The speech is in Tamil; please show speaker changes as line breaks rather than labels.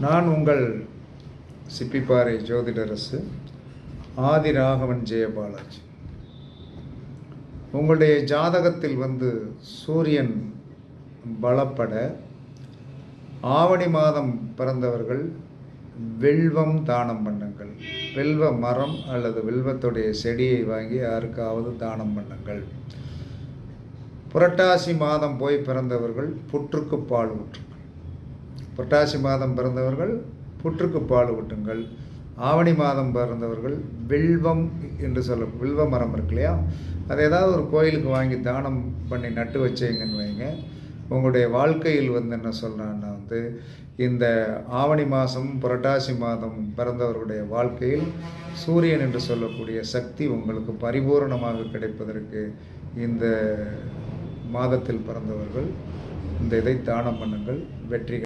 நான் உங்கள் சிப்பிப்பாறை ஜோதிடரசு ஆதிராகவன் ஜெயபாலாஜி. உங்களுடைய ஜாதகத்தில் சூரியன் பலப்பட ஆவணி மாதம் பிறந்தவர்கள் வில்வம் தானம் பண்ணுங்கள். வில்வ மரம் அல்லது வில்வத்துடைய செடியை வாங்கி யாருக்காவது தானம் பண்ணுங்கள். புரட்டாசி மாதம் போய் பிறந்தவர்கள் புற்றுக்கு பால் ஊற்றுங்கள். புரட்டாசி மாதம் பிறந்தவர்கள் புற்றுக்கு பால் ஊட்டுங்கள். ஆவணி மாதம் பிறந்தவர்கள் வில்வம் என்று வில்வ மரம் இருக்கு இல்லையா, அதை ஏதாவது ஒரு கோயிலுக்கு வாங்கி தானம் பண்ணி நட்டு வச்சீங்கன்னு வைங்க. உங்களுடைய வாழ்க்கையில் என்ன சொல்கிறான்னா இந்த ஆவணி மாதம் புரட்டாசி மாதம் பிறந்தவர்களுடைய வாழ்க்கையில் சூரியன் என்று சொல்லக்கூடிய சக்தி உங்களுக்கு பரிபூரணமாக கிடைப்பதற்கு இந்த மாதத்தில் பிறந்தவர்கள் இந்த இதை தானம் பண்ணுங்கள். வெற்றி.